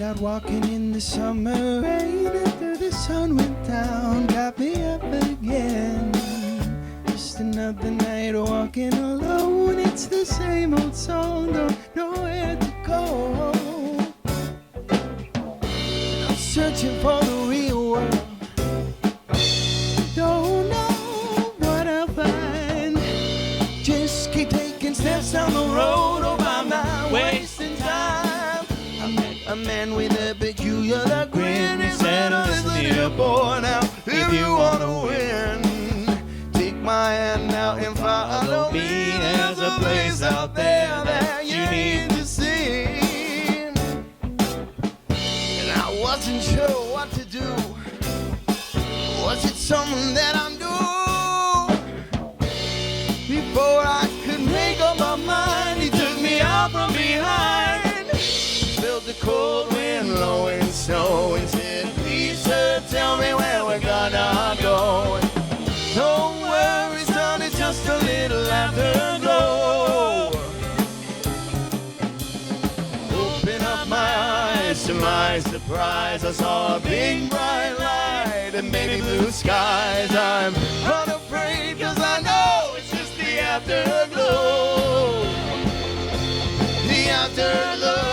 out walking in the summer rain after the sun went down, got me up again. Just another night walking alone. It's the same old song, don't know where to go. I'm searching for the real world. Don't know what I'll find. Just keep taking steps down the road. Oh, I'm not wasting time. I met a man with a peculiar grin. He said, "Oh, listen here, boy, now if you wanna win, take my hand now and follow me. There's a place out there that you need to see." And I wasn't sure what to do. Was it something that I'm doing? Before I could make up my mind, he took me out from behind. Felt the cold wind blowing snow and said, "Please, sir, tell me where we're gonna go." "Don't worry, son, it's just a little afterglow." Open up my eyes, to my surprise, I saw a big bright light and baby blue skies. I'm unafraid, cause I know it's just the afterglow. The afterglow.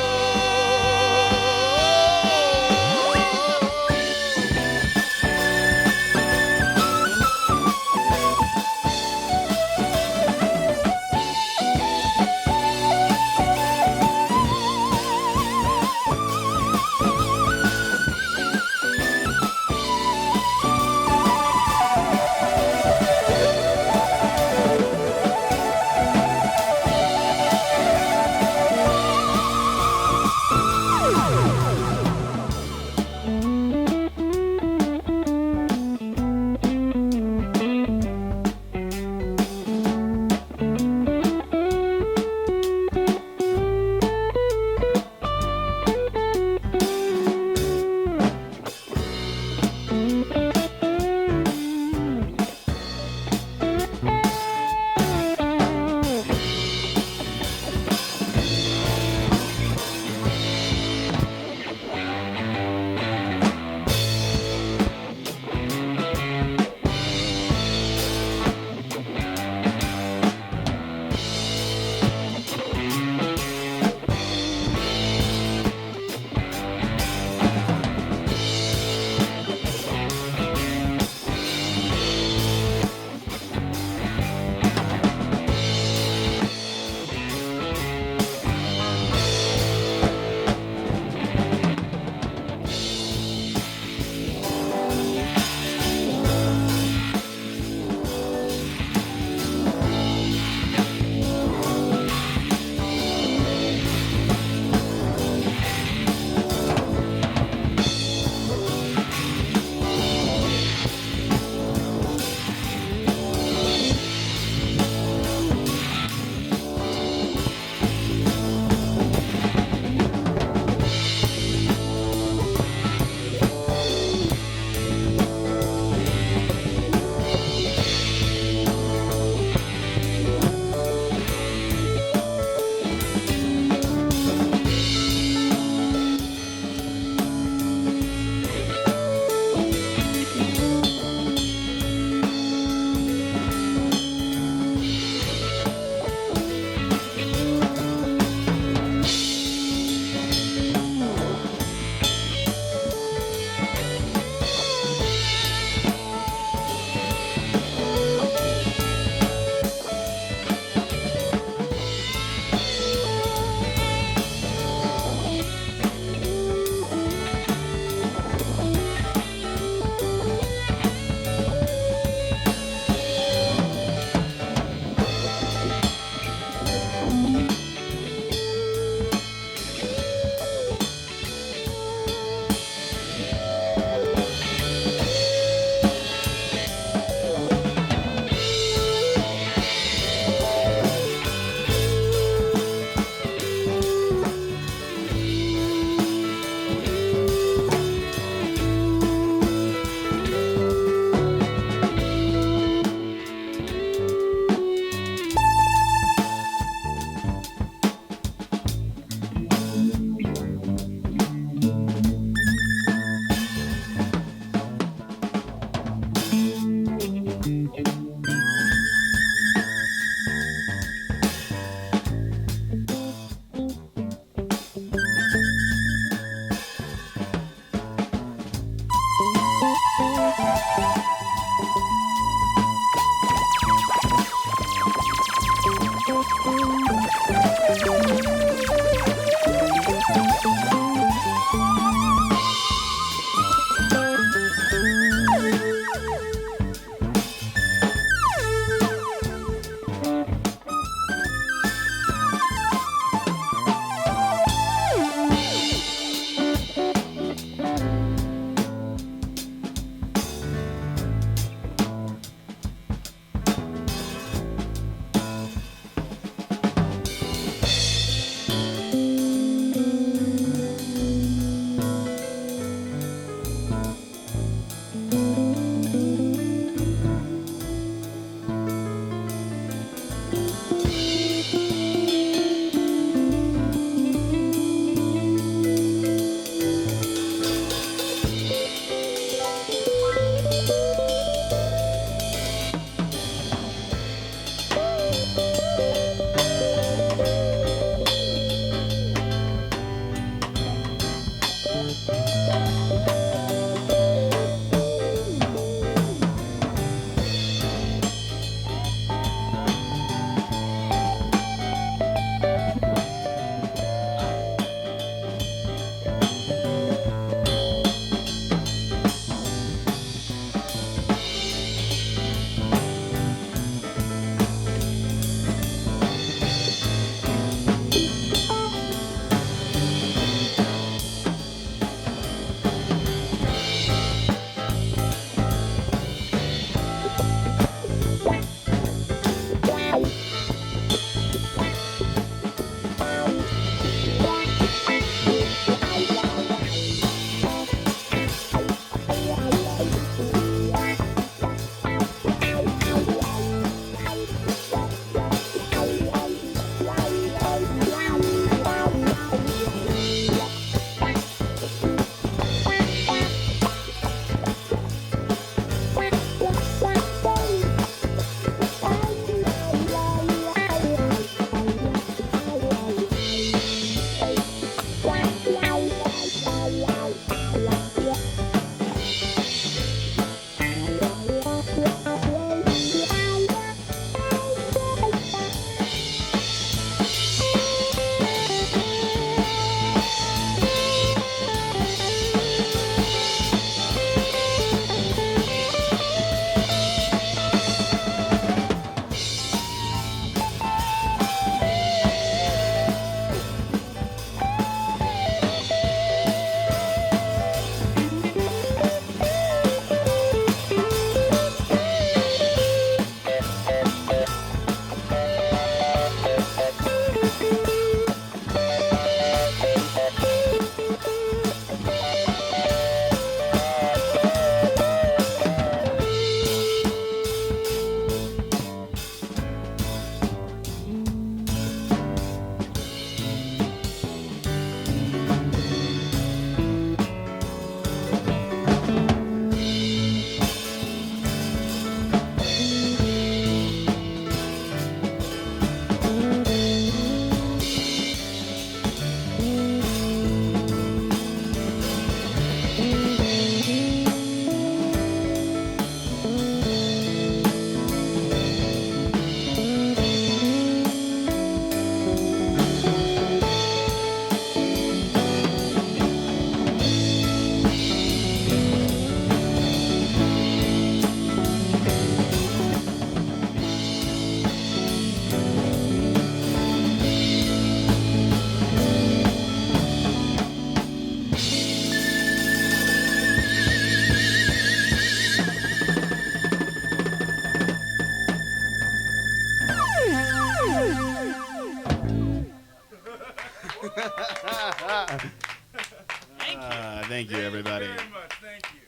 Thank you, everybody. Very much. Thank you.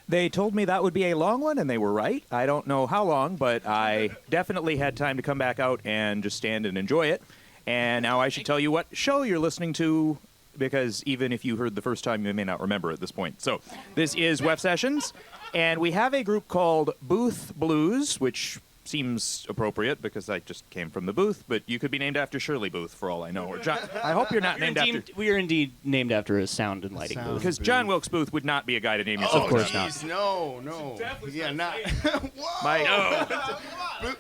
They told me that would be a long one, and they were right. I don't know how long, but I definitely had time to come back out and just stand and enjoy it. And now I should tell you what show you're listening to, because even if you heard the first time, you may not remember at this point. So this is WEFT Sessions, and we have a group called Booth Blues, which seems appropriate because I just came from the booth, but you could be named after Shirley Booth for all I know. Or John, I hope you're not named after... We are indeed named after a sound and lighting booth. Because John Wilkes Booth would not be a guy to name yourself. Of course not. No. Yeah, not... Whoa!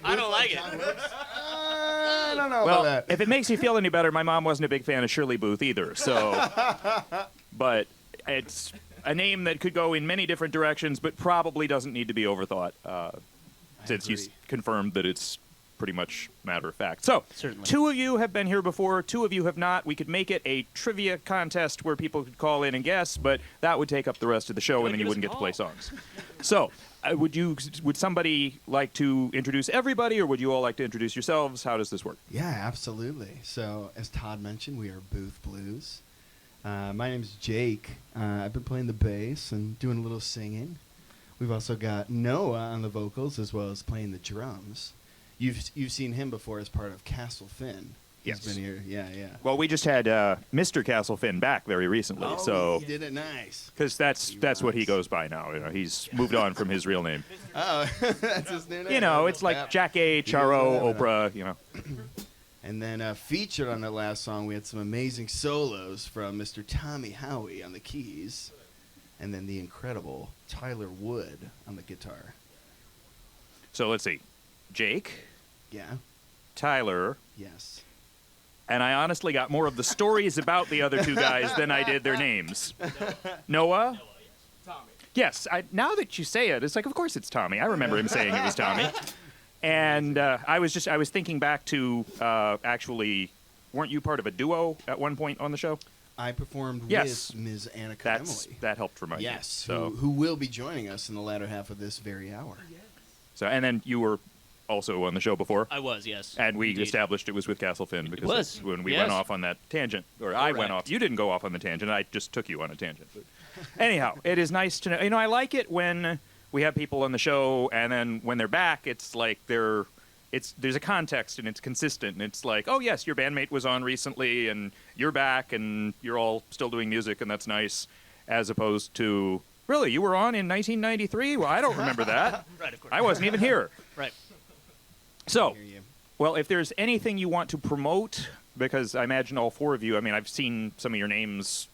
I don't like it. I don't know Well, about that. if it makes you feel any better, my mom wasn't a big fan of Shirley Booth either, so... But it's a name that could go in many different directions, but probably doesn't need to be overthought, since you confirmed that it's pretty much matter of fact. So, Certainly. 2 of you have been here before, 2 of you have not. We could make it a trivia contest where people could call in and guess, but that would take up the rest of the show, and then you wouldn't get to play songs. So, would somebody like to introduce everybody, or would you all like to introduce yourselves? How does this work? Yeah, absolutely. So, as Todd mentioned, we are Booth Blues. My name's Jake. I've been playing the bass and doing a little singing. We've also got Noah on the vocals as well as playing the drums. You've seen him before as part of Castle Finn. Yes. He's been here. Yeah. Well, we just had Mr. Castle Finn back very recently, so he did it nice. because that's what he goes by now. You know, he's moved on from his real name. Oh, that's his new name. You know, it's like Jack A, Charo, Oprah. You know. And then featured on that last song, we had some amazing solos from Mr. Tommy Howie on the keys, and then the incredible Tyler Wood on the guitar. So let's see, Jake, Yeah. Tyler, Yes. and I honestly got more of the stories about the other 2 guys than I did their names. Noah? Tommy. Yes. Now that you say it, it's like, of course it's Tommy. I remember him saying it was Tommy. And I was thinking back to actually, weren't you part of a duo at one point on the show? I performed Yes. with Ms. Anika Emily. That helped remind me. Yes, So who will be joining us in the latter half of this very hour. and then you were also on the show before. I was, yes. And we Indeed. established it was with Castle Finn because was. that's when we Yes. went off on that tangent, or I went Correct. off. You didn't go off on the tangent. I just took you on a tangent. But anyhow, it is nice to know. You know, I like it when we have people on the show, and then when they're back, it's like there's a context and it's consistent. And it's like, oh yes, your bandmate was on recently, and you're back, and you're all still doing music, and that's nice. As opposed to, really, you were on in 1993? Well, I don't remember that. Right, of course. I wasn't even here. Right. So. Hear you. Well, if there's anything you want to promote, because I imagine all 4 of you, I mean, I've seen some of your names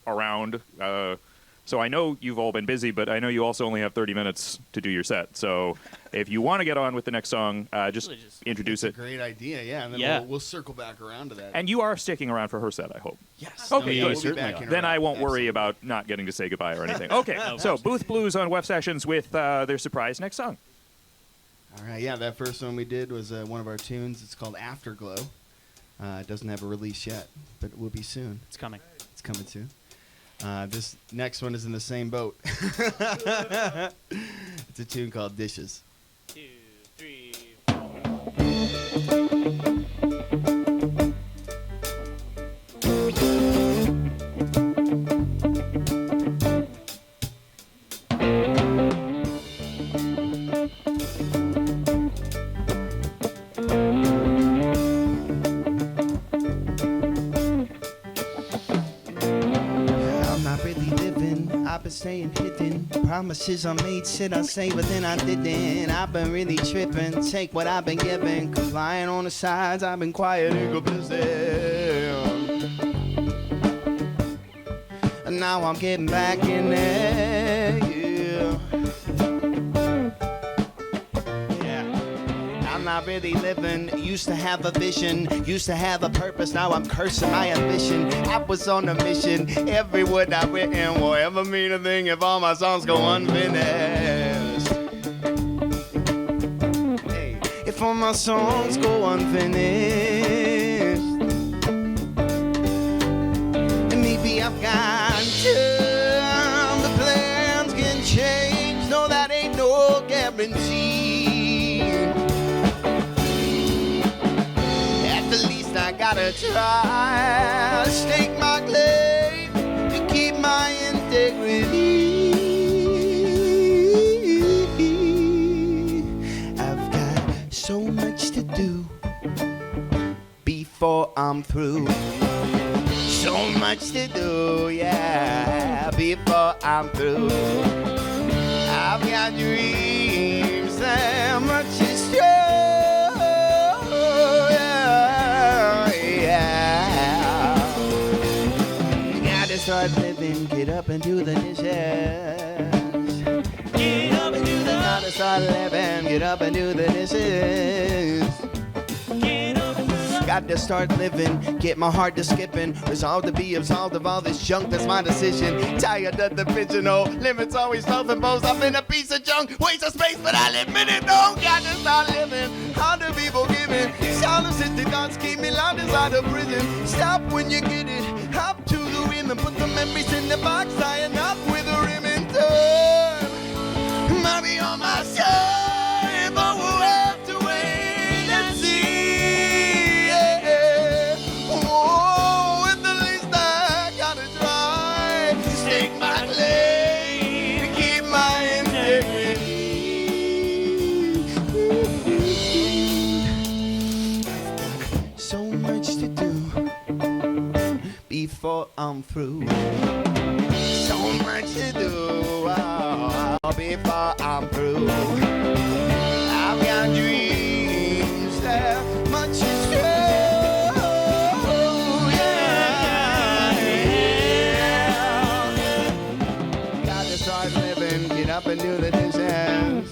around, so I know you've all been busy, but I know you also only have 30 minutes to do your set. So if you want to get on with the next song, just introduce It's it. a great idea, yeah. And then Yeah. we'll circle back around to that. And you are sticking around for her set, I hope. yes. Okay, no, good. we'll be back in Then I around. won't worry Absolutely. about not getting to say goodbye or anything. Okay, so Booth Blues on WEFT Sessions with their surprise next song. All right, yeah, that first one we did was one of our tunes. It's called Afterglow. It doesn't have a release yet, but it will be soon. It's coming. It's coming soon. This next one is in the same boat. It's a tune called Dishes. 2, 3, 4. I'm not really living, I've been staying hidden. Promises I made, said I'd say, but then I didn't. I've been really tripping, take what I've been given. Cause lying on the sides, I've been quiet and complicit. And now I'm getting back in there, yeah. I'm not really living. Used to have a vision, used to have a purpose. Now I'm cursing my ambition. I was on a mission. Every word I've written will ever mean a thing if all my songs go unfinished. Hey, if all my songs go unfinished, then maybe I've got time. The plans can change. No, that ain't no guarantee. I gotta try, stake my claim to keep my integrity. I've got so much to do before I'm through. So much to do, yeah, before I'm through. I've got dreams and much is true, yeah. You gotta start living, get up and do the dishes. Get up and do the. Gotta start living, get up and do the dishes. Got to start living, get my heart to skipping. Resolve to be absolved of all this junk, that's my decision. Tired of the pigeonhole, limits always self-imposed. I've been a piece of junk, waste of space, but I'll admit it. No, got to start living, how to be forgiven. Sound city thoughts keep me locked inside of prison. Stop when you get it, hop to the rim and put the memories in the box, tying up with a rim and turn. Mommy on my side, but we'll have to wait and see. Before I'm through, so much to do, before I'm through. I've got dreams that much is true, yeah. Got to start living, get up and do the dishes.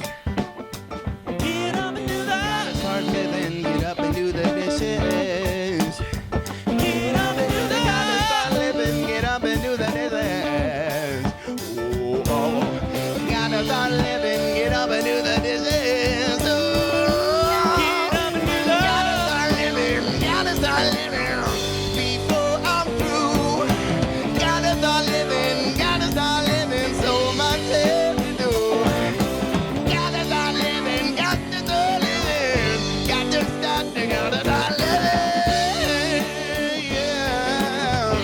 Get up and do that. Gotta start living, get up and do the dishes. Start living, get up and do the dishes. Get up and do that. Gotta start living before I'm through. Gotta start living, so much left to do. Gotta start living, got to start living, got to start living, yeah.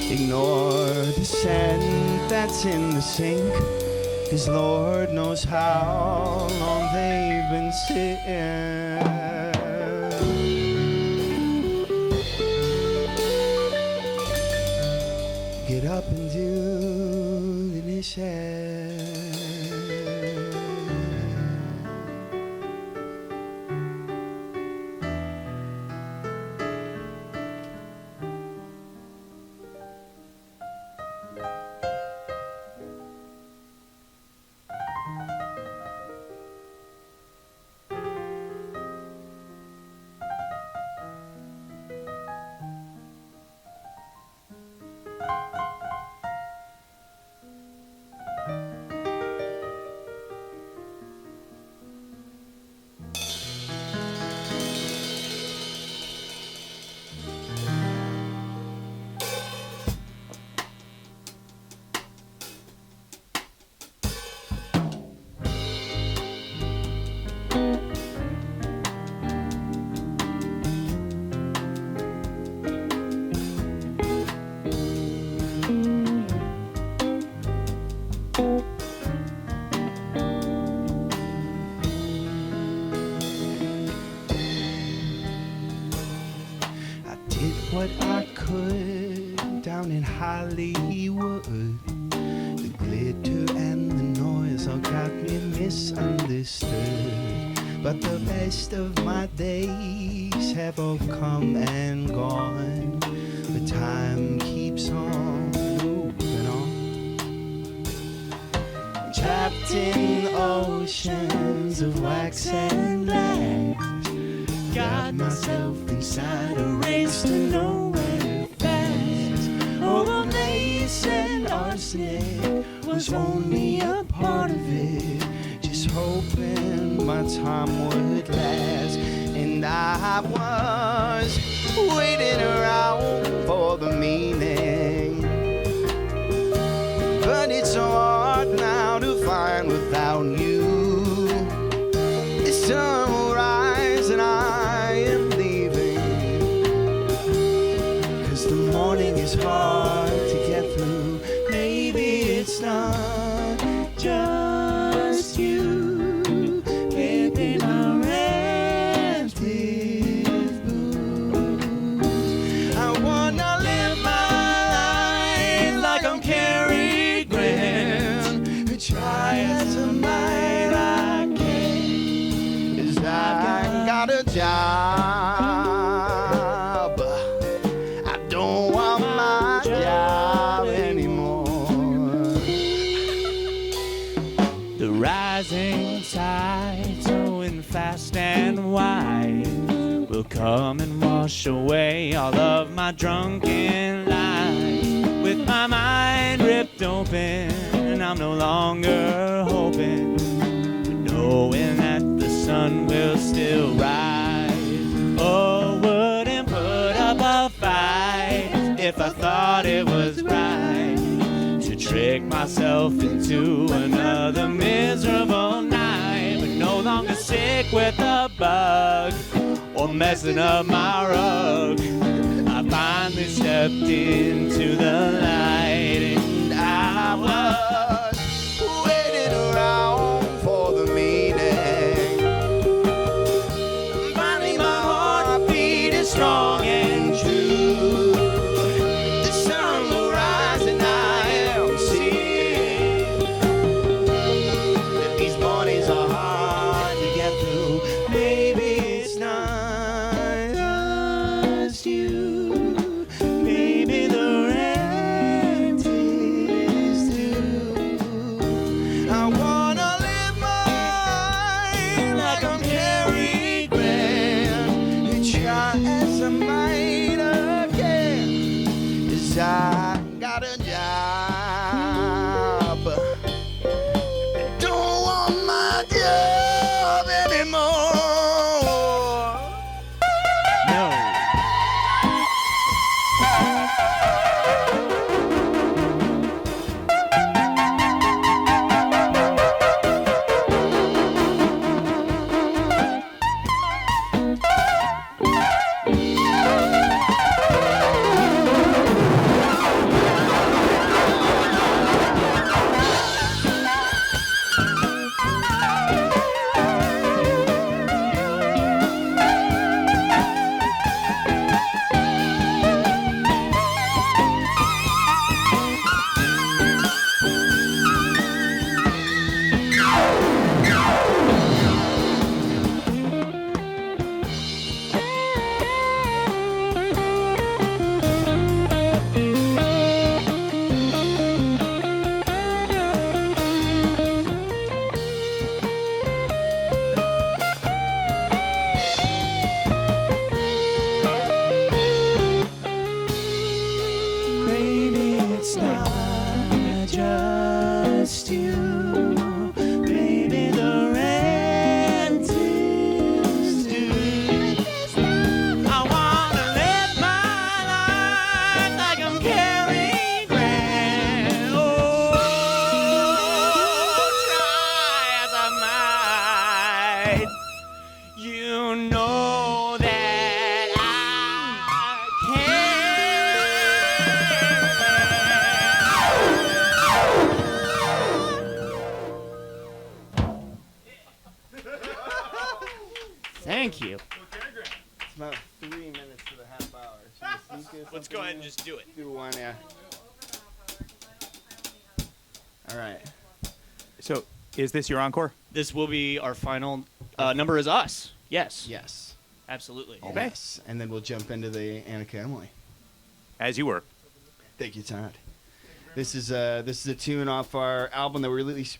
Ignore the sand that's in the sink, 'cause Lord knows how long they've been sitting. Get up and do the dishes. What I could down in Hollywood. The glitter and the noise all got me misunderstood. But the best of my days have all come and gone. But time keeps on moving on. I'm trapped in oceans of wax and glass. Got myself inside a race to nowhere fast. Although they said arsenic was only a part of it, just hoping my time would last. And I was waiting around for the meaning, but it's so hard now to find without you. The sun will rise and I am leaving, 'cause the morning is hard to get through. Maybe it's not just you, maybe my rent is blues. I wanna live my life like I'm Cary Grant, and try as I might I can't, 'cause I got a job. I don't want my job anymore. The rising tide, flowing fast and wide, will come and wash away all of my drunken lies. With my mind ripped open, I'm no longer hoping, but knowing that the sun will still rise. Oh, wouldn't put up a fight if I thought it was right to trick myself into another miserable night. But no longer sick with a bug or messing up my rug, I finally stepped into the light, and I was waiting around for the meaning. Finally my heart beating strong and true. The sun will rise and I am seeing that these mornings are hard to get through. Maybe it's not just you, maybe the rent is due. I wanna live mine like I'm Cary Grant, and try as I might again, 'cause I got a job. I don't want my job anymore. No. Maybe it's not just you, maybe the rent is due. I wanna live my life like I'm Cary Grant. Oh, try as I might, you know that I Thank you. It's about 3 minutes to the half hour. Should we sneak in Let's go ahead and just do it. do one, yeah. All right. So, is this your encore? This will be our final number is us. Yes. Yes. Absolutely. Okay. Yes. And then we'll jump into the Anika Emily. As you were. Thank you, Todd. This is a tune off our album that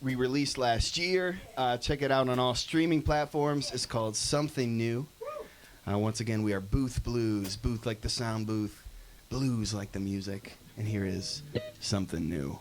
we released last year. Check it out on all streaming platforms. It's called Something New. Once again, we are Booth Blues. Booth like the sound booth, blues like the music. And here is Something New.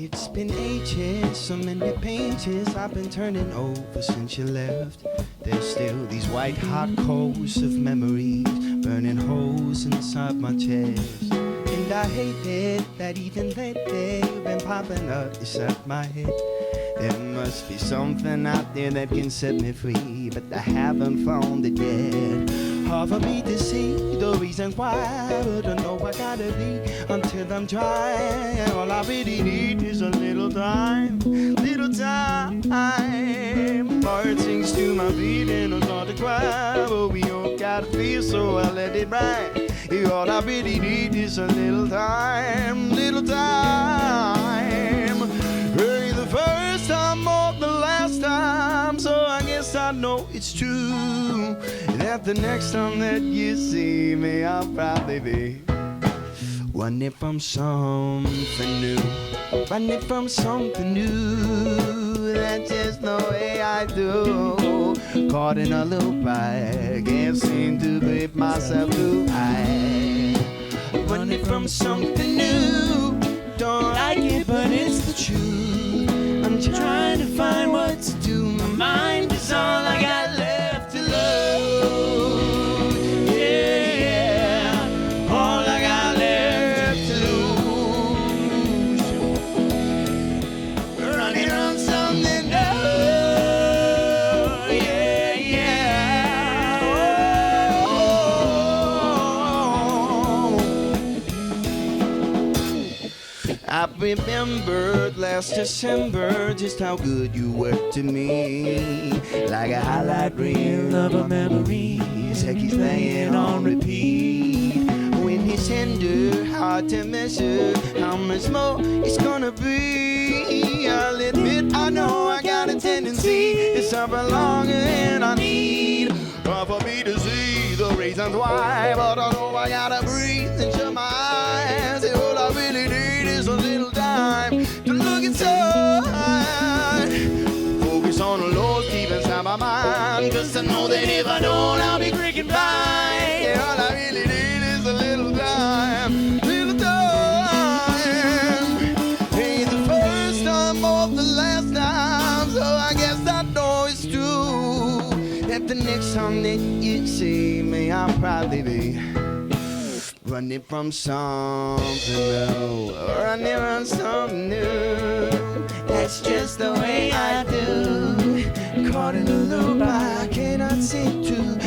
It's been ages, so many pages I've been turning over since you left. There's still these white hot coals of memories burning holes inside my chest. And I hate it that even lately you've been popping up inside my head. There must be something out there that can set me free, but I haven't found it yet. Hard for me to see the reasons why, but I know I gotta be until I'm dry. All I really need is a little time, little time. Heart sings to my beat and I start to cry, but we all gotta feel, so I let it ride. All I really need is a little time, little time. Hey, the first time or the last time, so I guess I know it's true that the next time that you see me, I'll probably be running from something new, running from something new. That's just the way I do. Caught in a loop, I can't seem to break myself through. I running from something new. Don't like it, but it's the truth. I'm trying to find what to do. My mind is all I got left to lose. Yeah, all I got left to lose. Running on something new. Yeah, yeah. I remembered last December just how good you were to me. Like a highlight reel of a memory, like he's laying on repeat. When he's tender, hard to measure how much more it's gonna be. I'll admit I know I got a tendency, it's something longer than I need. Hard for me to see the reasons why, but I know I gotta breathe and shut my eyes. And all I really need is a little time to look inside. Focus on the Lord, keep inside my mind, 'cause I know that if I don't, I'll be creaking by. Yeah, all I really need is a little time, little time. Ain't the first time or the last time, so I guess I know it's true that the next time that you see me, I'll probably be running from something new, running from something new. That's just the way I do. Caught in a loop, I cannot seem to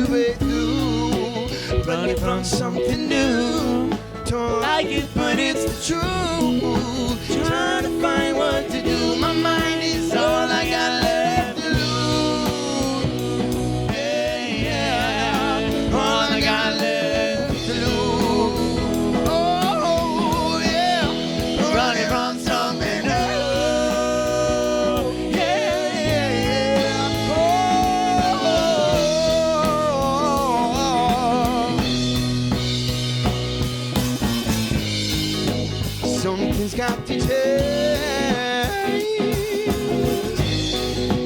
break through. Running from something new. Don't like it, but it's the truth. Trying to find what to do. My mind is all I got left to lose. Yeah, yeah. All I got left to lose. Oh, yeah. Running from something new. Yeah, yeah. Oh. Something's got to change.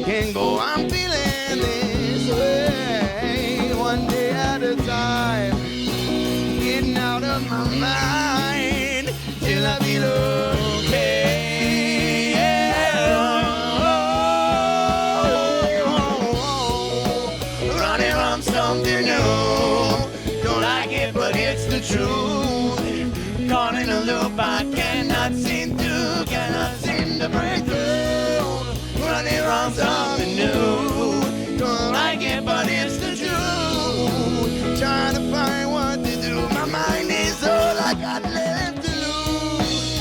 Can't go on feeling this way, one day at a time. Getting out of my mind till I feel okay. Yeah. Running from something new. Don't like it, but it's the truth. Caught in a loop, I cannot seem to break through. Running from something new. Don't like it, but it's the truth. Trying to find what to do. My mind is all I got left to lose.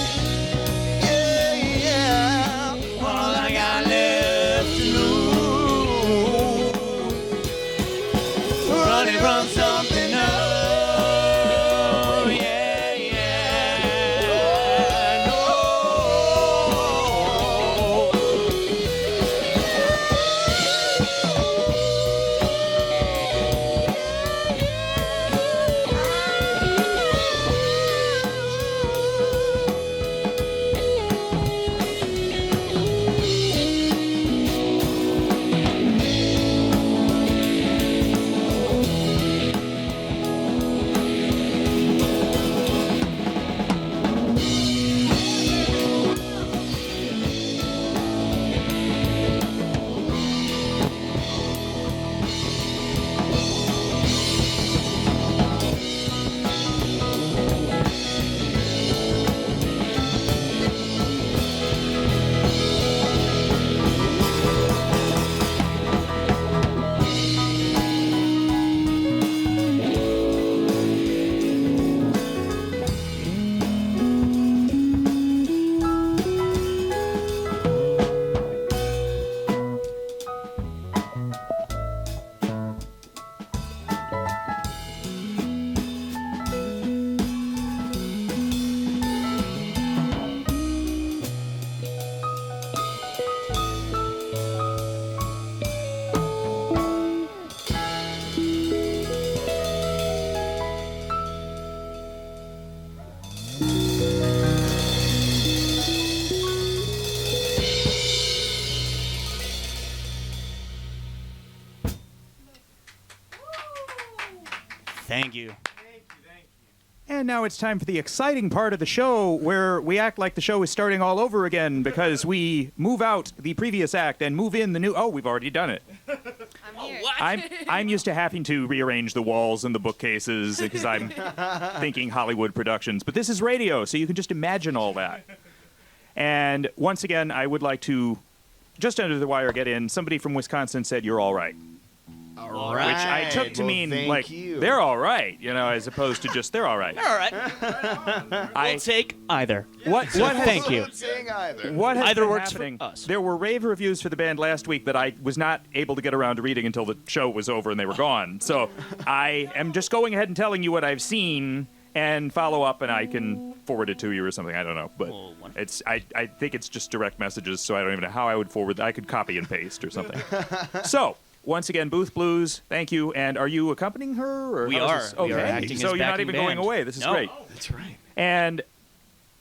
Yeah, yeah. All I got left. found something new. Yeah, yeah. No. Thank you. And now it's time for the exciting part of the show where we act like the show is starting all over again because we move out the previous act and move in the new. Oh, we've already done it. I'm here. I'm used to having to rearrange the walls and the bookcases because I'm thinking Hollywood productions. But this is radio, so you can just imagine all that. And once again, I would like to, just under the wire, get in. Somebody from Wisconsin said you're all right. All Which I took to Well, mean thank like you. they're all right, as opposed to just they're all right. All right. I'll take either. What has, Thank you. I'm not saying either. What has Either been works for happening? us. There were rave reviews for the band last week that I was not able to get around to reading until the show was over and they were gone. So I am just going ahead and telling you what I've seen and follow up, and I can forward it to you or something. I don't know, but Well, wonderful. it's I think it's just direct messages, so I don't even know how I would forward. I could copy and paste or something. So. Once again, Booth Blues, thank you. And are you accompanying her? Or We how's are. this? We are Okay. acting so as you're not backing even going band. away. This is No. great. That's right. And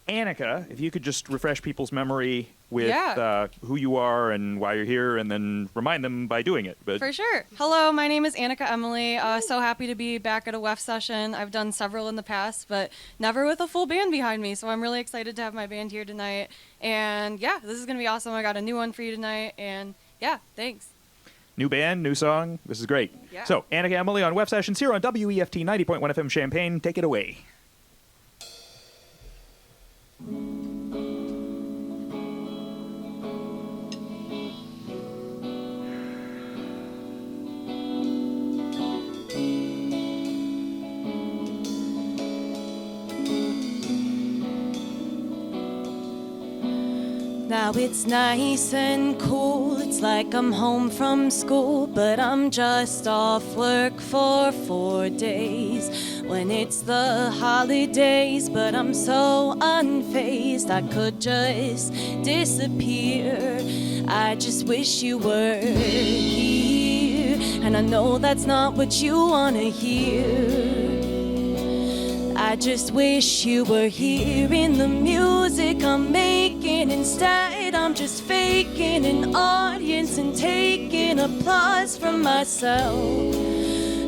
Anika, if you could just refresh people's memory with Yeah. who you are and why you're here, and then remind them by doing it. But For sure. Hello, my name is Anika Emily. So happy to be back at a WEFT session. I've done several in the past, but never with a full band behind me. So I'm really excited to have my band here tonight. And yeah, this is going to be awesome. I got a new one for you tonight. And yeah, thanks. new band, new song. This is great. Yeah. So Anika Emily on Web Sessions here on WEFT 90.1 FM Champaign. Take it away. Now it's nice and cool, it's like I'm home from school, but I'm just off work for 4 days. When it's the holidays, but I'm so unfazed, I could just disappear. I just wish you were here, and I know that's not what you wanna hear. I just wish you were hearing the music I'm making. Instead, I'm just faking an audience and taking applause from myself.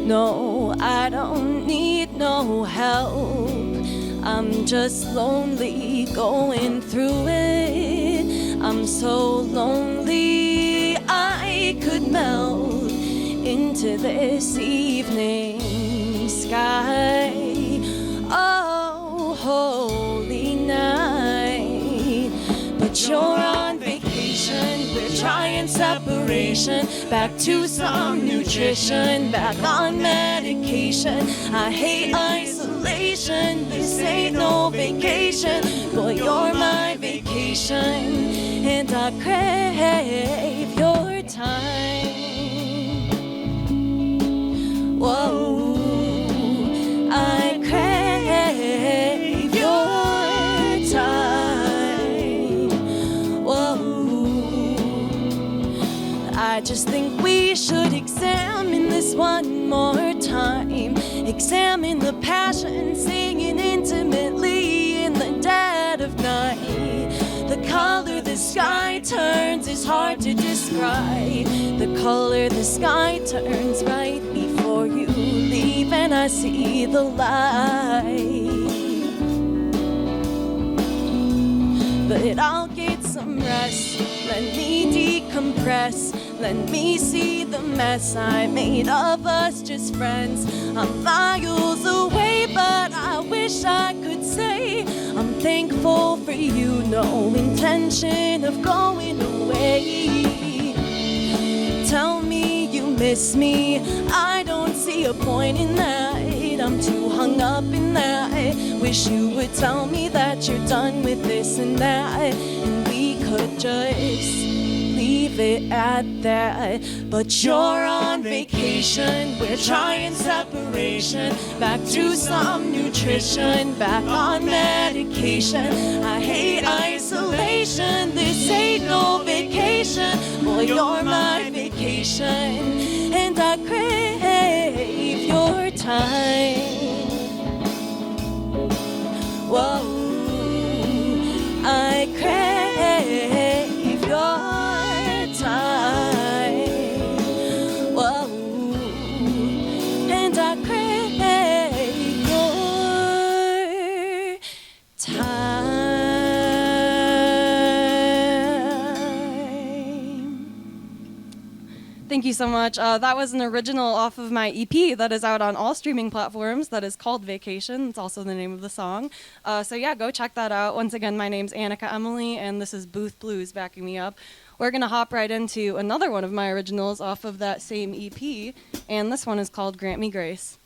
No, I don't need no help. I'm just lonely going through it. I'm so lonely I could melt into this evening sky. Oh, holy night. But you're on vacation, we're trying separation. Back to some nutrition, back on medication. I hate isolation, this ain't no vacation. Boy, you're my vacation, and I crave your time. Whoa. just think we should examine this one more time. Examine the passion singing intimately in the dead of night. The color the sky turns is hard to describe. The color the sky turns right before you leave, and I see the light. But I'll get some rest, let me decompress, let me see the mess I made of us just friends. I'm miles away, but I wish I could say I'm thankful for you, no intention of going away. Tell me you miss me, I don't see a point in that. I'm too hung up in that. Wish you would tell me that you're done with this and that, and we could just leave it at that. But you're on vacation, we're trying separation, back to some nutrition, back on medication. I hate isolation, this ain't no vacation. Boy, you're my vacation, and I crave your time. Whoa, I crave your time. Whoa, and I crave your time. Thank you so much. That was an original off of my EP that is out on all streaming platforms. That is called Vacation. It's also the name of the song. So yeah, go check that out. Once again, my name's Anika Emily, and this is Booth Blues backing me up. We're going to hop right into another one of my originals off of that same EP, and this one is called Grammy Grace.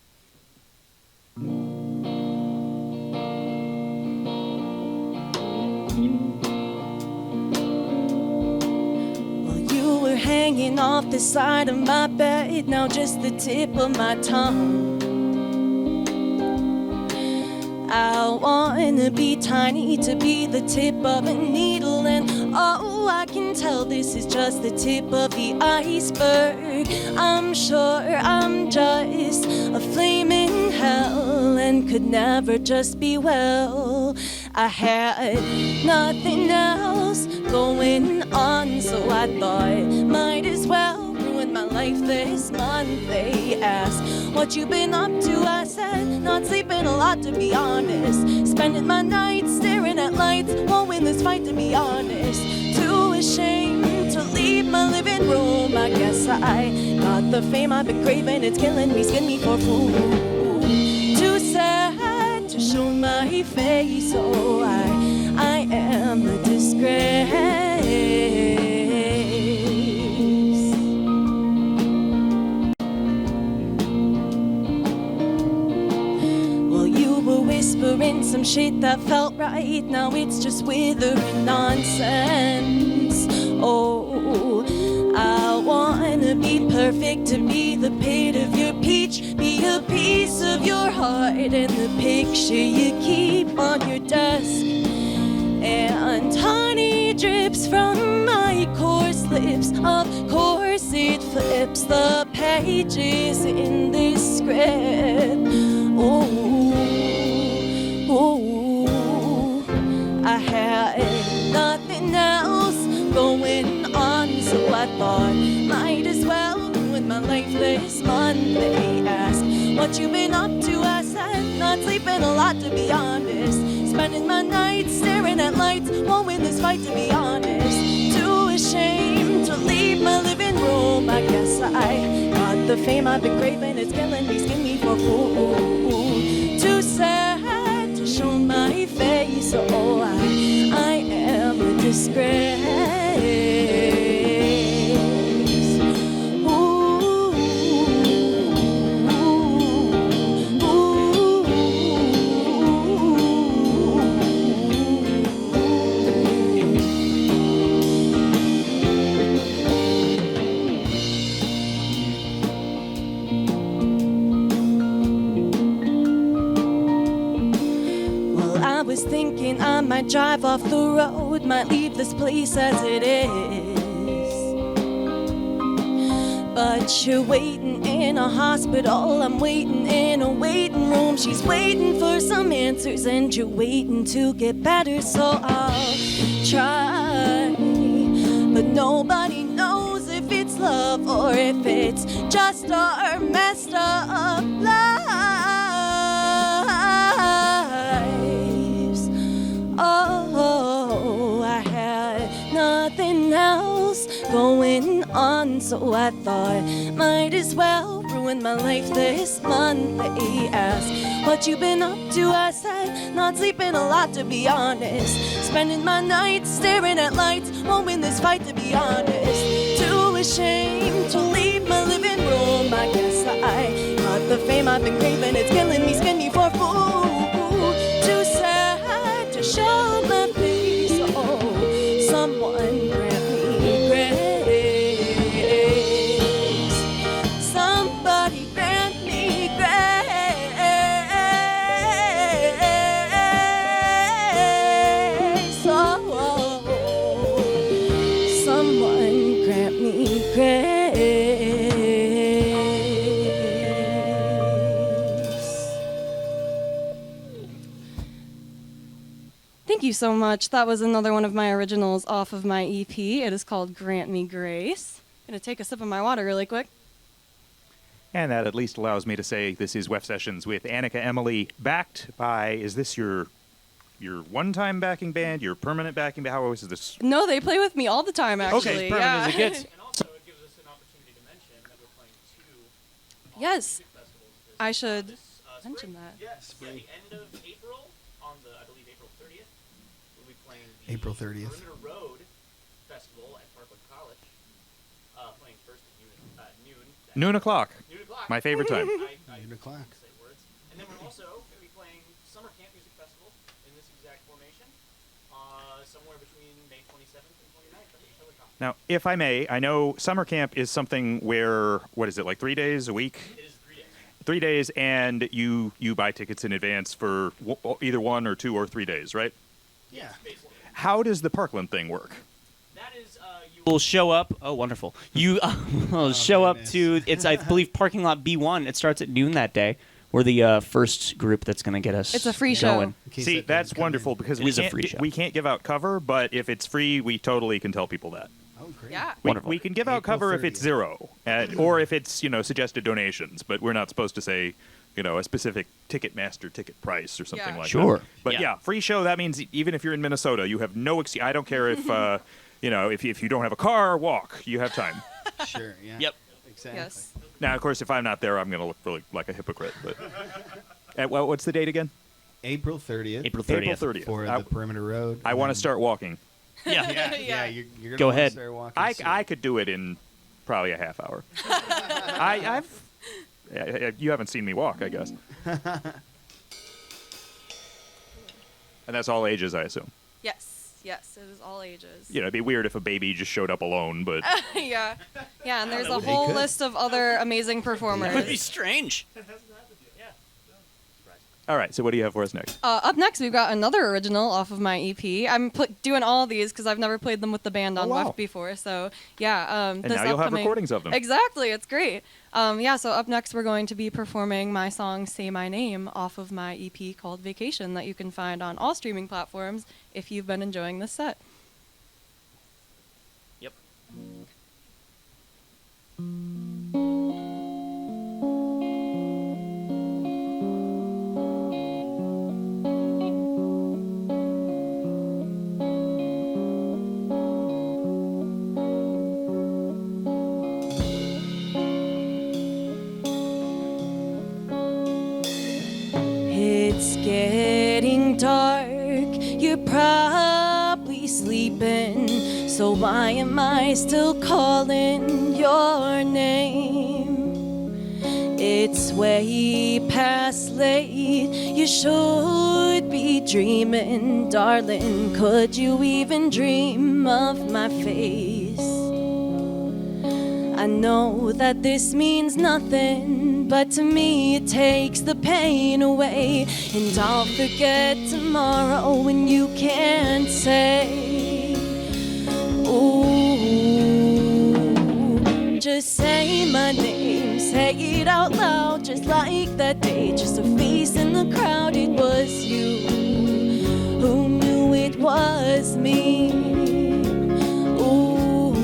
Hanging off the side of my bed, now just the tip of my tongue. I wanna be tiny to be the tip of a needle, and oh, I can tell this is just the tip of the iceberg. I'm sure I'm just a flame in hell and could never just be well. I had nothing else going on, so I thought might as well ruin my life this month. They asked, what you been up to? I said, not sleeping a lot to be honest. Spending my nights staring at lights, won't win this fight to be honest. Too ashamed to leave my living room. I guess I got the fame I've been craving, it's killing me, skin me for food. Too sad to show my face, so I am a disgrace. Well, you were whispering some shit that felt right, now it's just withering nonsense. Oh, I wanna be perfect, to be the pit of your peach, be a piece of your heart and the picture you keep on your desk. And honey drips from my coarse lips, of course it flips the pages in this script. Oh, I had nothing else going on, so I thought might as well ruin my life this month. They asked, what you been up to? I said, not sleeping a lot to be honest. Spending my nights staring at lights, won't win this fight to be honest. Too ashamed to leave my living room. I guess I got the fame I've been craving, it's killing me, skin me for food. Too sad to show my face, so I am a disgrace. Thinking I might drive off the road, might leave this place as it is. But you're waiting in a hospital, I'm waiting in a waiting room. She's waiting for some answers and you're waiting to get better. So I'll try, but nobody knows if it's love or if it's just our messed up lives. Oh, I had nothing else going on, so I thought might as well ruin my life this month. They asked what you been up to, I said not sleeping a lot, to be honest. Spending my nights staring at lights, won't win this fight, to be honest. Too ashamed to leave my living room, I guess I got the fame I've been craving, it's killing me, spin me for food. Too sad to show my face, oh, someone grant me grace. Somebody grant me grace. Oh, someone grant me grace. Thank you so much. That was another one of my originals off of my EP. It is called Grant Me Grace. Gonna take a sip of my water really quick. And that at least allows me to say this is WEFT Sessions with Anika Emily, backed by, is this your one-time backing band, your permanent backing band? How is this? No, they play with me all the time, actually. Okay, permanent yeah. as it gets. And also, it gives us an opportunity to mention that we're playing two Yes, music festivals this I should this, mention spring. that. Yes, at the end of April, on the, I believe, April 30th, we'll be playing the April 30th. Perimeter Road Festival at Parkland College, playing first at noon. Noon o'clock. Noon o'clock. My favorite time. I Noon o'clock. say words. And then we're also going to be playing Summer Camp Music Festival in this exact formation, somewhere between May 27th and 29th at the Telecom. Now, if I may, I know summer camp is something where, what is it, like 3 days a week? It is 3 days. 3 days, and you buy tickets in advance for either 1 or 2 or 3 days, right? Yeah. Basically. How does the Parkland thing work? That is, you will show up. Oh, wonderful. You will show up goodness. to, it's, I believe, parking lot B1. It starts at noon that day. We're the first group that's going to get us It's a free show. going. In case See, that that's doesn't come wonderful in. because It we is a can't free show. we can't give out cover, but if it's free, we totally can tell people that. Oh, great. Yeah. Wonderful. We can give out April cover if it's 30th. 0, or if it's suggested donations, but we're not supposed to say a specific Ticketmaster ticket price or something Yeah. like Sure. that. But yeah, free show. That means even if you're in Minnesota, you have no excuse. I don't care if if you don't have a car, walk. You have time. Sure, yeah. Yep. Exactly. Yes. Now, of course, if I'm not there, I'm going to look really like a hypocrite. But what's the date again? April 30th. April 30th. April 30th. For the Perimeter Road. I want to start walking. Yeah. Yeah, you're gonna Go wanna ahead. start walking I soon. could do it in probably a half hour. You haven't seen me walk, I guess. And that's all ages, I assume. Yes, it is all ages. It'd be weird if a baby just showed up alone, but Yeah, and there's a They whole could. list of other amazing performers. That would be strange. all right. So what do you have for us next? Up next, we've got another original off of my EP. I'm doing all of these because I've never played them with the band on wow. WEFT before. So yeah, And this now you'll have upcoming- recordings of them. Exactly, it's great. So up next, we're going to be performing my song "Say My Name" off of my EP called "Vacation" that you can find on all streaming platforms if you've been enjoying this set. Yep. It's getting dark, you're probably sleeping, so why am I still calling your name? It's way past late, you should be dreaming, darling, could you even dream of my face? I know that this means nothing, but to me it takes the pain away. And I'll forget tomorrow when you can't say, ooh, Just say my name, say it out loud, just like that day, just a face in the crowd. It was you who knew it was me. Ooh.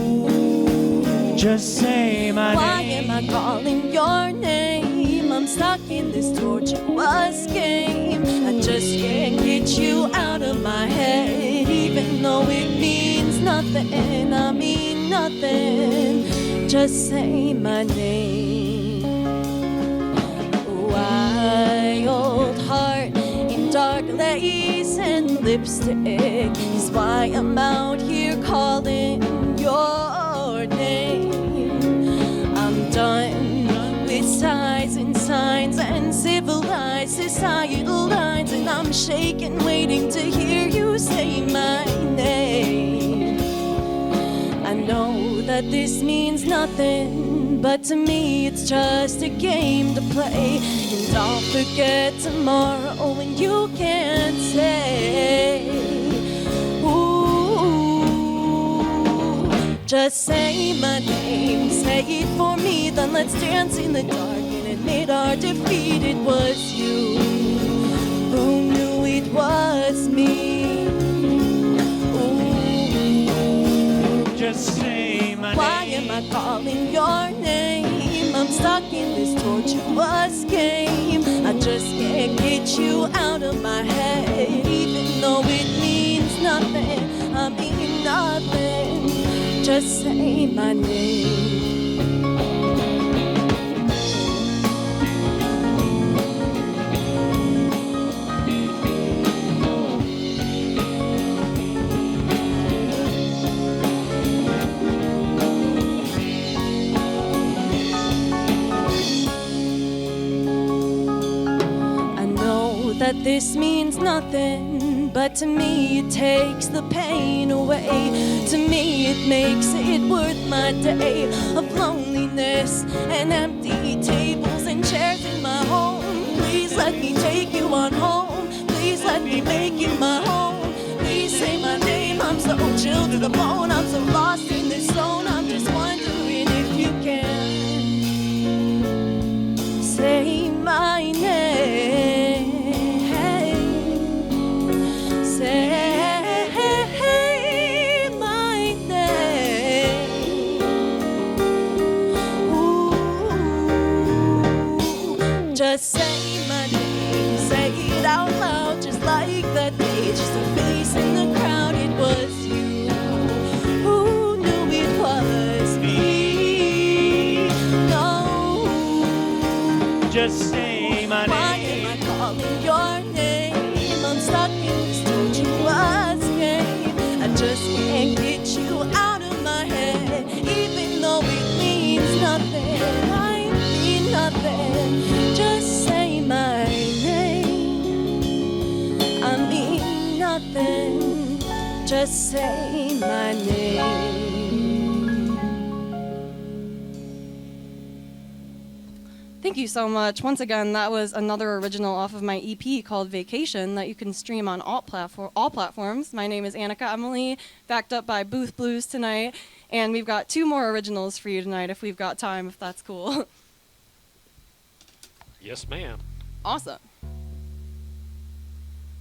Just say my Why name. am I calling your name? I'm stuck in this tortuous game. I just can't get you out of my head, even though it means nothing. I mean nothing. Just say my name. Wild heart in dark lace and lipstick is why I'm out here calling your name. I'm done with sighs and signs and civilized societal lines, and I'm shaking, waiting to hear you say my name. I know that this means nothing, but to me it's just a game to play. And I'll forget tomorrow when you can't say. Ooh, just say my name, say it for me. Then let's dance in the dark and admit our defeat. It was you who knew it was me. Just say my Why name. am I calling your name? I'm stuck in this tortuous game. I just can't get you out of my head, even though it means nothing. I mean nothing. Just say my name. That this means nothing, but to me it takes the pain away. To me it makes it worth my day of loneliness and empty tables and chairs in my home. Please let me take you on home. Please let me make you my home. Please say my name. I'm so chilled to the bone. I'm so lost in this zone. I'm just wondering if you can say my name. Just say my name, say it out loud, just like that day, just a face in the crowd. It was you who knew it was me. No. Just say my Why name. am I calling your name? I'm stuck in this tortuous game. I just can't get you out of my head, even though it means nothing. I mean nothing. Just say my name. I mean nothing. Just say my name. Thank you so much. Once again, that was another original off of my EP called Vacation that you can stream on all platforms. My name is Anika Emily, backed up by Booth Blues tonight. And we've got 2 more originals for you tonight if we've got time, if that's cool. Yes, ma'am. Awesome.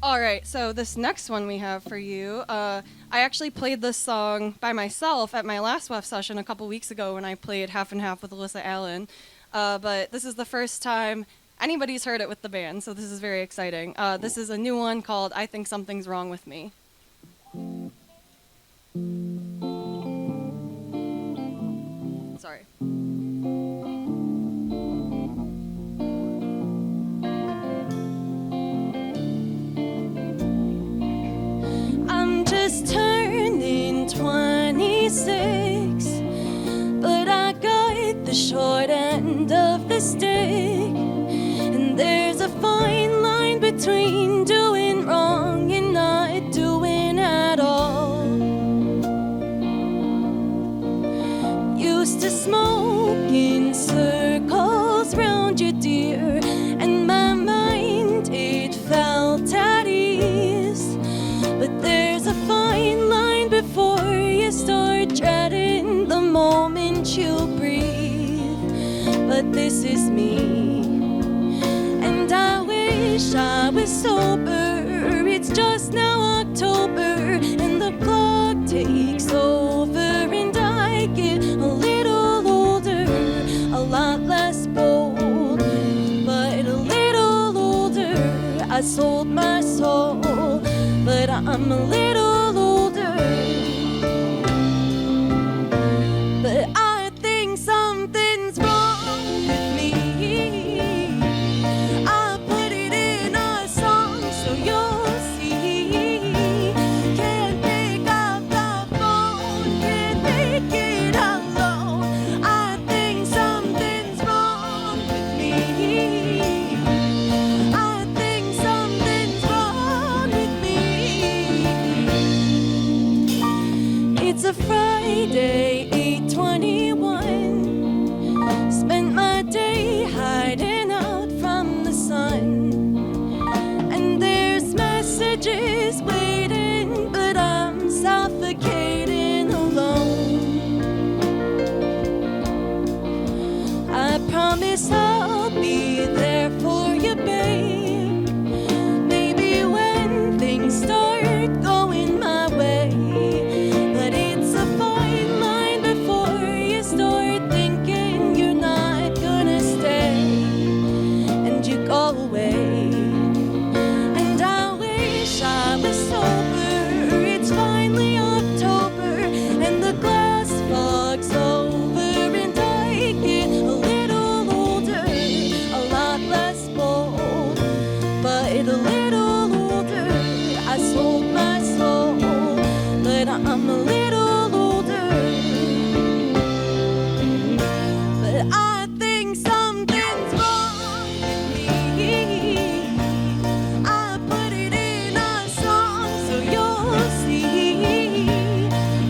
All right, so this next one we have for you, I actually played this song by myself at my last WEFT session a couple weeks ago when I played Half and Half with Alyssa Allen. But this is the first time anybody's heard it with the band, so this is very exciting. This is a new one called I Think Something's Wrong With Me. Sorry. I'm just turning 26, but I got the short end of the stick. And there's a fine line between doing wrong and not doing at all. Used to smoke in circles round you, dear, and my mind, it felt at ease. But there's a fine line before you start dreading the moment you breathe. this is me. And I wish I was sober. It's just now October, and the clock takes over, and I get a little older, a lot less bold, but a little older. I sold my soul, but I'm a little older. But I think something's wrong with me. I put it in a song so you'll see. Can't pick up the phone, can't make it alone. I think something's wrong with me. I think something's wrong with me. It's a Friday, 8:21. Spent my day hiding out from the sun. And there's messages waiting, but I'm suffocating alone. I promise I'll be there for you, babe. Maybe when things start going my way. But it's a fine line before you start thinking you're not gonna stay, and you go away. And I wish I was sober. It's finally October, and the glass fog's over, and I get a little older, a lot less bold, but a little older. I sold my soul, but I'm a little older. But I think something's wrong with me. I put it in a song so you'll see.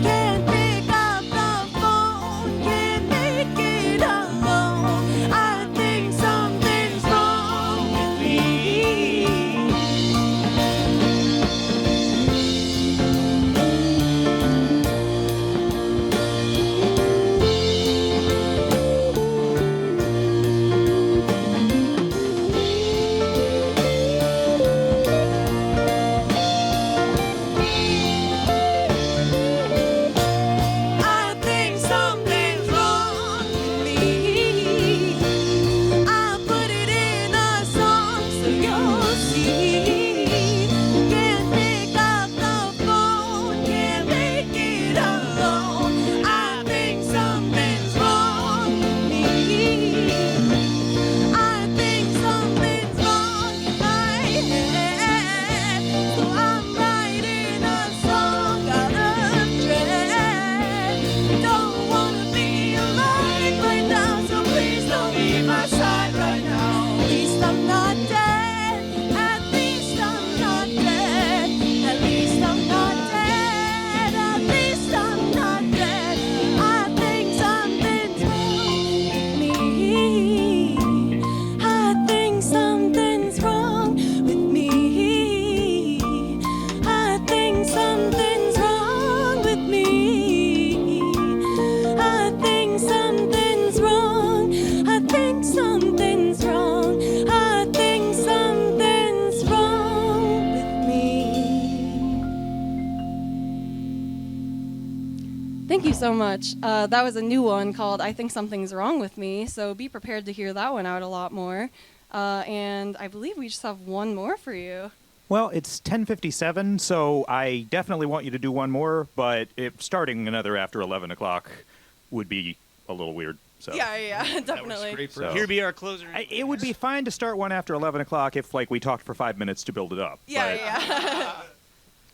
Can't pick up the phone, can't make it alone. I think something's wrong with me. I think something's wrong with me. I put it in a song so you'll see. Can't pick up the phone, can't make it alone. I think something's wrong with me. I think something's wrong in my head. So I'm writing a song out of dread. Don't wanna be alive right now, so please don't leave my side right now. At least I'm not dead. At least I'm not dead. At least I'm not dead. At least I'm not dead. I think something's wrong with me. I think something's wrong with me. I think something's wrong with me. I think something's wrong. I think something's wrong. I think something's wrong with me. Thank you so much. That was a new one called I Think Something's Wrong With Me, so be prepared to hear that one out a lot more. And I believe we just have one more for you. Well, it's 10:57, so I definitely want you to do one more, but if starting another after 11 o'clock would be a little weird. So Yeah, definitely. Great for So- us. Here be our closer. it would be fine to start one after 11 o'clock if, like, we talked for 5 minutes to build it up. But Yeah.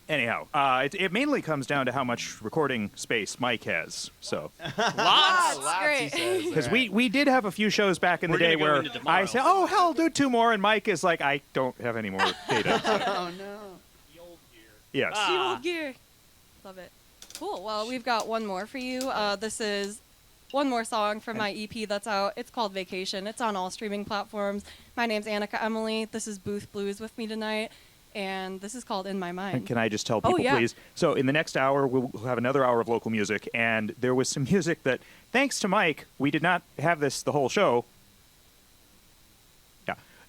anyhow, it mainly comes down to how much recording space Mike has. So Lots. That's great. because we did have a few shows back in the We're day gonna go where into tomorrow. I said, "Oh hell, do two more," and Mike is like, "I don't have any more data." Oh no. The old gear. Yes. The old gear. Love it. Cool. Well, we've got one more for you. This is one more song from my EP that's out. It's called Vacation. It's on all streaming platforms. My name's Anika Emily. This is Booth Blues with me tonight. And this is called In My Mind. Can I just tell people, yeah. please? So in the next hour, we'll have another hour of local music, and there was some music that, thanks to Mike, we did not have this the whole show,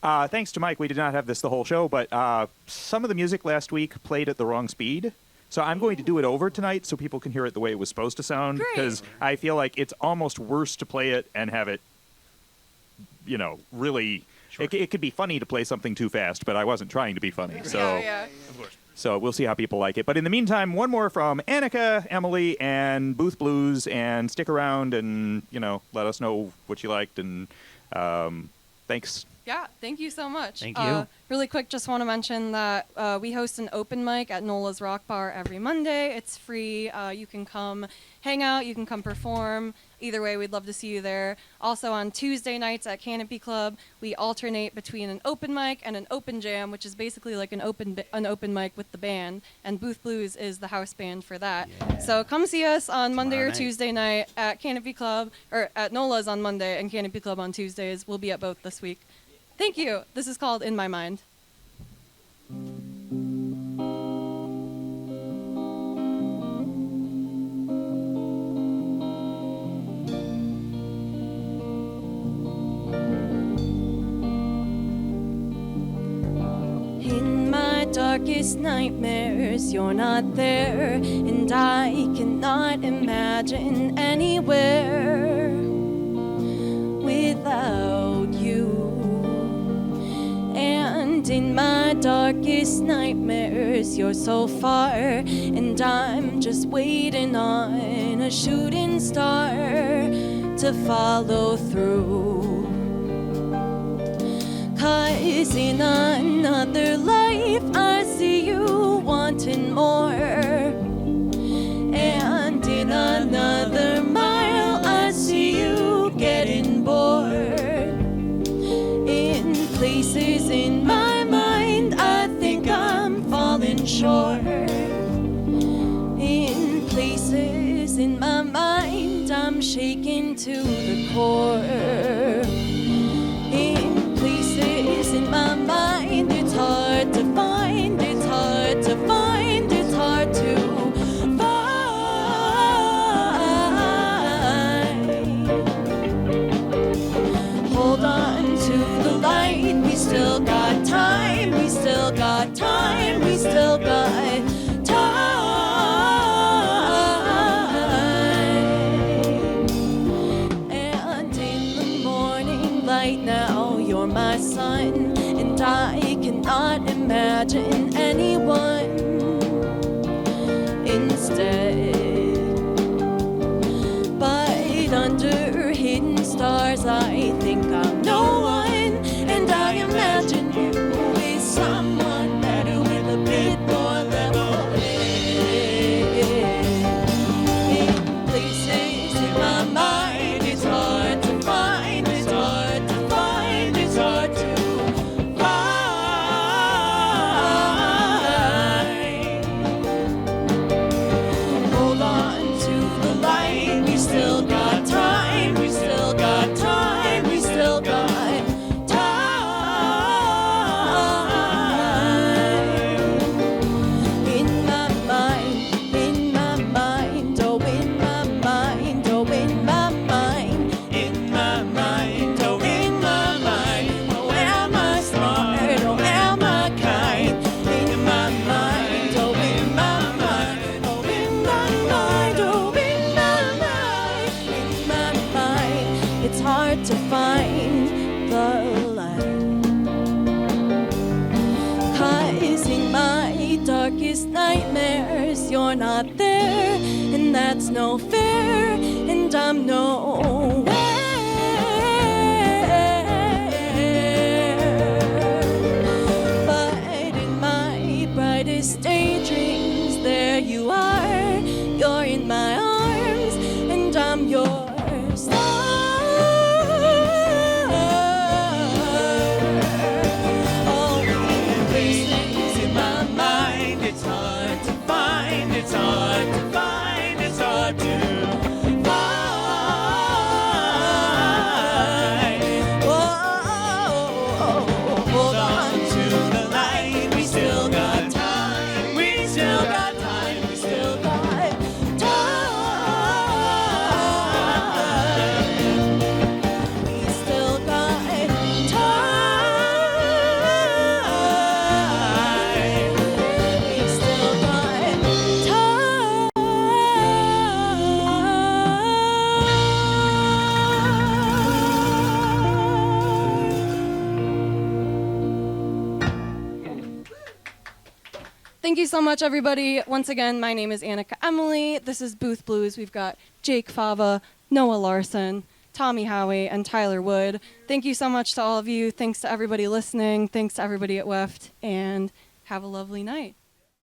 Thanks to Mike, we did not have this the whole show, but some of the music last week played at the wrong speed. So I'm going to do it over tonight so people can hear it the way it was supposed to sound. Great. Because I feel like it's almost worse to play it and have it, really... Sure. It could be funny to play something too fast, but I wasn't trying to be funny. So, Yeah. so we'll see how people like it. But in the meantime, one more from Anika, Emily, and Booth Blues. And stick around and, let us know what you liked. And thanks. Yeah, thank you so much. Thank you. Really quick, just want to mention that we host an open mic at Nola's Rock Bar every Monday. It's free. You can come hang out. You can come perform. Either way, we'd love to see you there. Also on Tuesday nights at Canopy Club, we alternate between an open mic and an open jam, which is basically like an open mic with the band. And Booth Blues is the house band for that. Yeah. So come see us on Monday or night. Tuesday night at Canopy Club, or at Nola's on Monday and Canopy Club on Tuesdays. We'll be at both this week. Thank you. This is called In My Mind. In my darkest nightmares, you're not there, and I cannot imagine anywhere without you. And in my darkest nightmares, you're so far, and I'm just waiting on a shooting star to follow through. 'Cause in another life, I see you wanting more, and in another mile, I see you getting bored. In places in my mind, I think I'm falling short. In places in my mind, I'm shaking to the core. In places in my mind, it's hard to find, it's hard to find, it's hard to find. Hold on to the light, we still got time, we still got time, we still got time. And in the morning light now, you're my sun, and I cannot imagine anyone instead. But under hidden stars, I think I'm no one, and I imagine you with someone better with a bit more level head. In places in my mind, it's hard to find, it's hard to find, it's hard to find. Hold on to the light, we still got time, we still got time, we still got time. In my mind, oh in my mind, oh in my mind, in my mind, oh in my mind, oh am I smart, oh am I kind, in my mind, oh in my mind, oh in my mind, oh in my mind, in my mind, it's hard to find the light. 'Cause in my darkest nightmares, you're not there, and that's no fair, and I'm nowhere. But in my brightest daydreams, there you are, you're in my arms, and I'm your star. Oh, in places in my mind, it's hard to find, it's hard to find, it's hard to find. Thank you so much, everybody. Once again, my name is Anika Emily. This is Booth Blues. We've got Jake Fava, Noah Larson, Tommy Howie, and Tyler Wood. Thank you so much to all of you. Thanks to everybody listening. Thanks to everybody at WEFT. And have a lovely night.